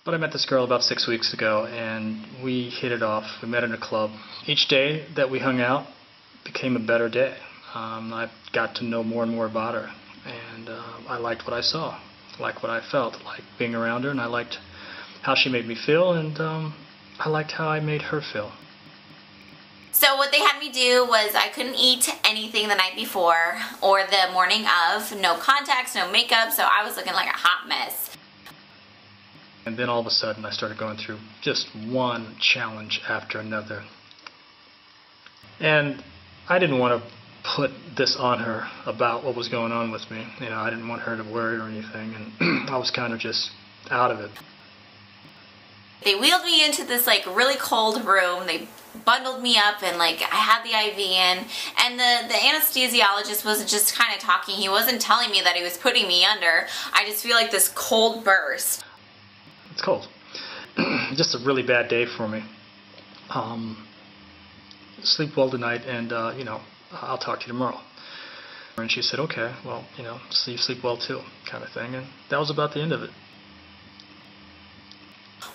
But I met this girl about 6 weeks ago, and we hit it off. We met in a club. Each day that we hung out became a better day. I got to know more and more about her, and I liked what I saw, liked what I felt, liked being around her, and I liked how she made me feel, and I liked how I made her feel. So what they had me do was I couldn't eat anything the night before or the morning of, no contacts, no makeup, so I was looking like a hot mess. And then all of a sudden I started going through just one challenge after another. And I didn't want to put this on her about what was going on with me. You know, I didn't want her to worry or anything, and I was kind of just out of it. They wheeled me into this like really cold room. They bundled me up and like I had the IV in, and the anesthesiologist was just kind of talking. He wasn't telling me that he was putting me under. I just feel like this cold burst. It's cold. Just a really bad day for me. Sleep well tonight, and you know, I'll talk to you tomorrow. And she said, okay, well, you know, so you sleep well too, kind of thing. And that was about the end of it.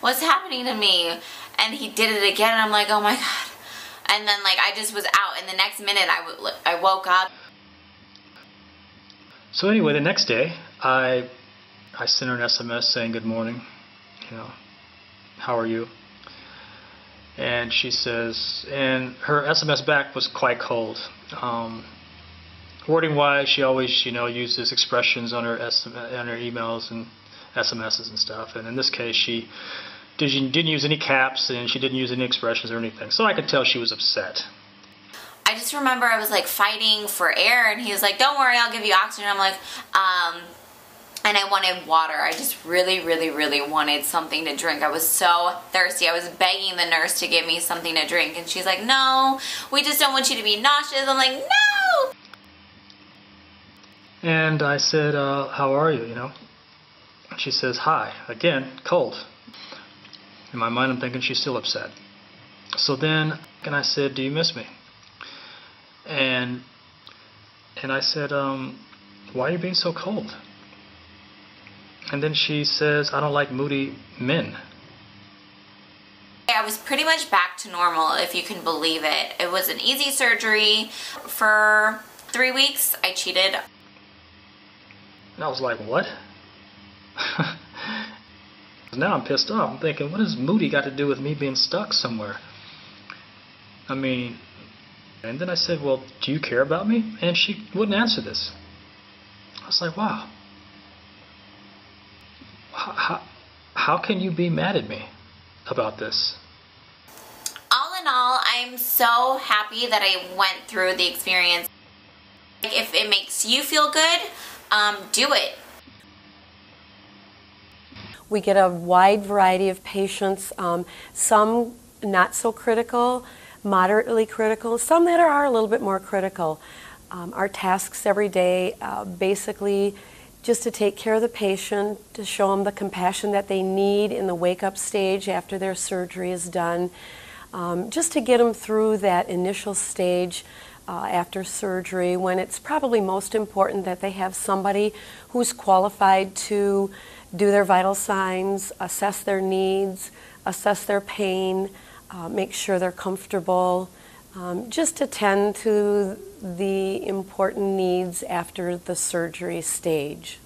What's happening to me? And he did it again, and I'm like, oh my God. And then like I just was out, and the next minute I woke up. So anyway, the next day I sent her an SMS saying good morning, you know, how are you? And she says, and her SMS back was quite cold. Wording wise, she always, you know, uses expressions on her emails and SMSs and stuff, and in this case she didn't use any caps, and she didn't use any expressions or anything, so I could tell she was upset. I just remember I was like fighting for air, and he was like, don't worry, I'll give you oxygen. I'm like, and I wanted water. I just really, really, really wanted something to drink. I was so thirsty. I was begging the nurse to give me something to drink, and she's like, no, we just don't want you to be nauseous. I'm like, no! And I said, how are you, you know? She says, hi. Again, cold. In my mind, I'm thinking she's still upset. So then, and I said, do you miss me? And I said, why are you being so cold? And then she says, I don't like moody men. I was pretty much back to normal, if you can believe it. It was an easy surgery. For 3 weeks, I cheated. And I was like, what? Now I'm pissed off. I'm thinking, what has moody got to do with me being stuck somewhere? I mean, and then I said, well, do you care about me? And she wouldn't answer this. I was like, wow. How can you be mad at me about this? All in all, I'm so happy that I went through the experience. If it makes you feel good, do it. We get a wide variety of patients, some not so critical, moderately critical, some that are a little bit more critical. Our tasks every day basically just to take care of the patient, to show them the compassion that they need in the wake-up stage after their surgery is done, just to get them through that initial stage after surgery, when it's probably most important that they have somebody who's qualified to do their vital signs, assess their needs, assess their pain, make sure they're comfortable, just attend to the important needs after the surgery stage.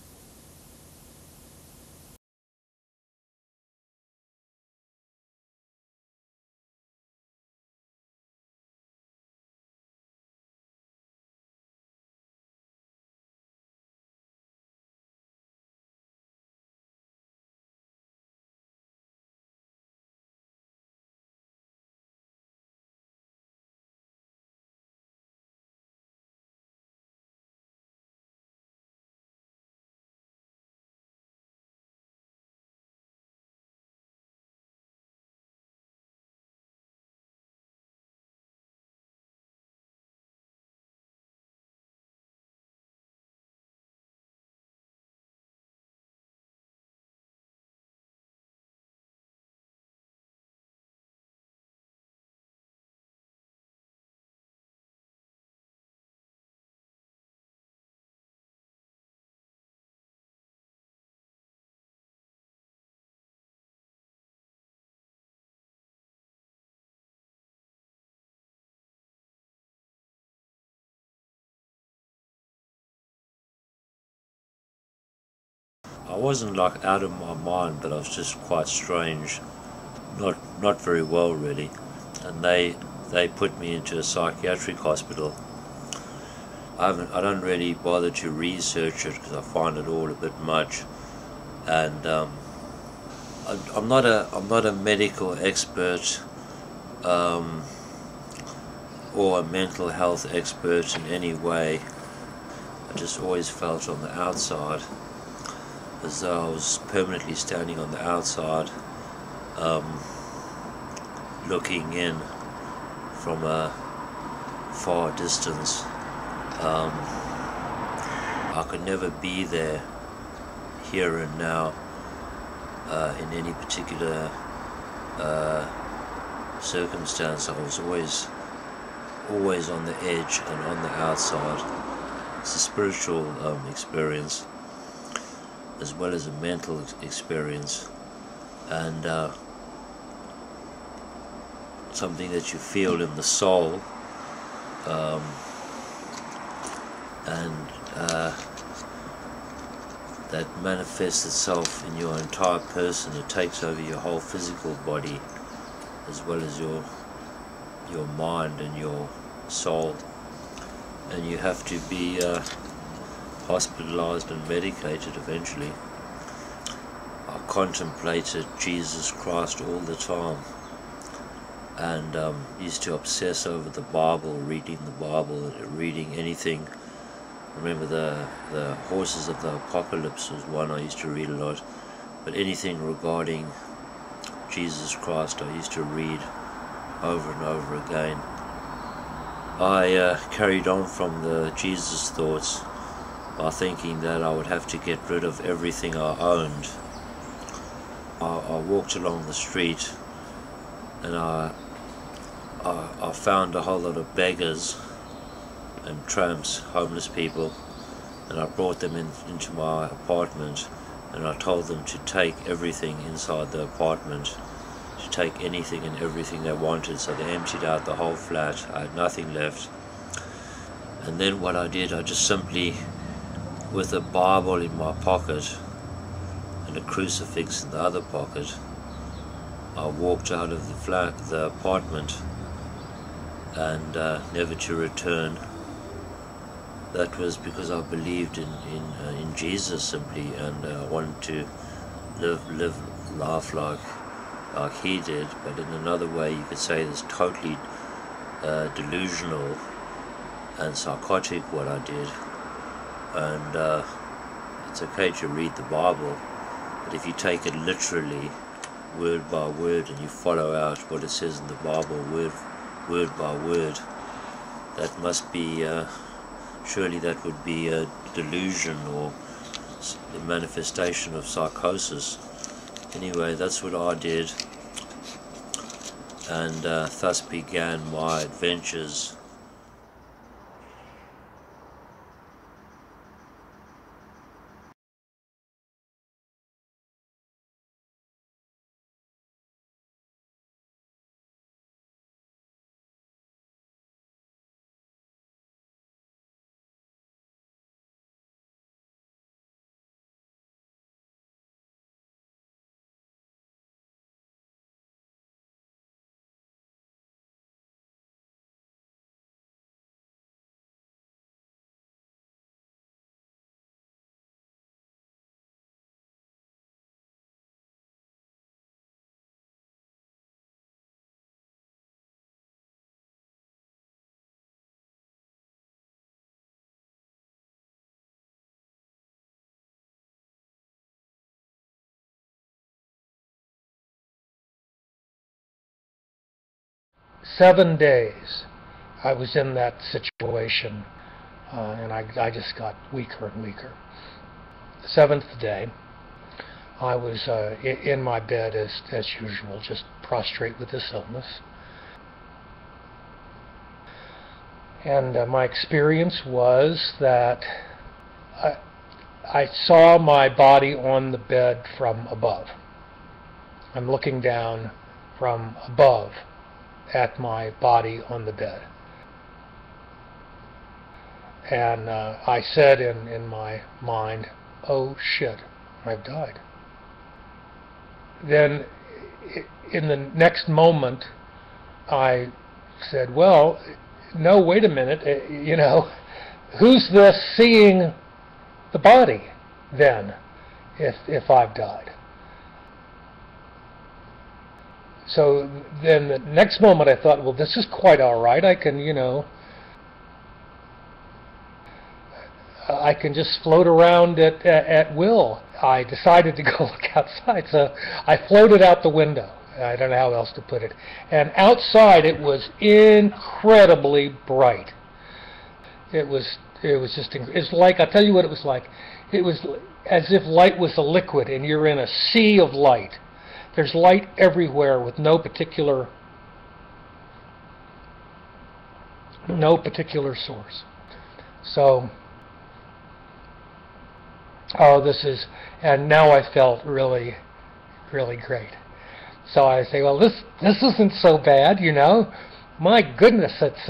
I wasn't like out of my mind, but I was just quite strange, not very well really, and they put me into a psychiatric hospital. I don't really bother to research it because I find it all a bit much, and I'm not a medical expert or a mental health expert in any way. I just always felt on the outside, as though I was permanently standing on the outside, looking in from a far distance. I could never be there, here and now, in any particular circumstance. I was always on the edge and on the outside. It's a spiritual experience as well as a mental experience, and something that you feel in the soul, and that manifests itself in your entire person. It takes over your whole physical body as well as your mind and your soul, and you have to be hospitalized and medicated eventually. I contemplated Jesus Christ all the time, and used to obsess over the Bible, reading the Bible, reading anything. I remember the Horses of the Apocalypse was one I used to read a lot, but anything regarding Jesus Christ I used to read over and over again. I carried on from the Jesus thoughts by thinking that I would have to get rid of everything I owned. I walked along the street, and I found a whole lot of beggars and tramps, homeless people, and I brought them into my apartment, and I told them to take everything inside the apartment, to take anything and everything they wanted. So they emptied out the whole flat. I had nothing left. And then what I did, I just simply, with a Bible in my pocket and a crucifix in the other pocket, I walked out of the apartment, and never to return. That was because I believed in Jesus simply, and I wanted to live life like he did. But in another way, you could say it's totally delusional and psychotic what I did. And it's okay to read the Bible, but if you take it literally, word by word, and you follow out what it says in the Bible, word by word, that must be, surely that would be a delusion or a manifestation of psychosis. Anyway, that's what I did, and thus began my adventures. "7 days I was in that situation, and I just got weaker and weaker. The 7th day, I was in my bed as usual, just prostrate with this illness. And my experience was that I saw my body on the bed from above. I'm looking down from above at my body on the bed. And I said in my mind, "Oh shit, I've died. Then in the next moment, I said, well, no, wait a minute, who's this seeing the body then, if I've died? So then the next moment I thought, well, this is quite all right. I can, I can just float around at will. I decided to go look outside, so I floated out the window. I don't know how else to put it. And outside it was incredibly bright. It was just, it's like, I'll tell you what it was like. It was as if light was a liquid and you're in a sea of light. There's light everywhere with no particular source. So, and now I felt really, really great. So I say, well, this isn't so bad, My goodness, it's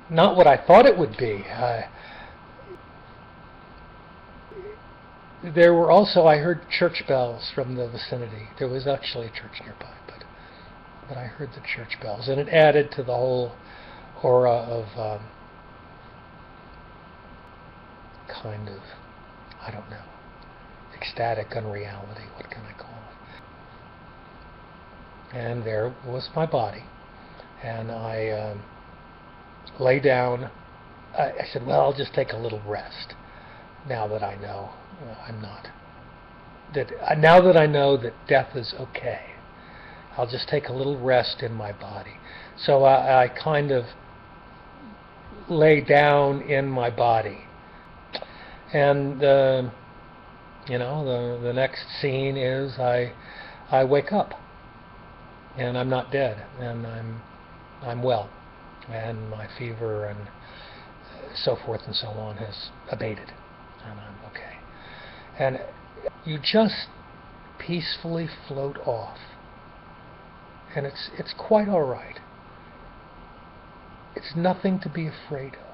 not what I thought it would be. There were also, I heard church bells from the vicinity. There was actually a church nearby, but I heard the church bells, and it added to the whole aura of kind of, I don't know, ecstatic unreality. What can I call it? And there was my body, and I lay down. I said, well, I'll just take a little rest now that I know I'm not. Now that I know that death is okay, I'll just take a little rest in my body. So I kind of lay down in my body. And the next scene is I wake up, and I'm not dead, and I'm well, and my fever and so forth and so on has abated, and I'm okay. And you just peacefully float off, and it's quite all right. It's nothing to be afraid of.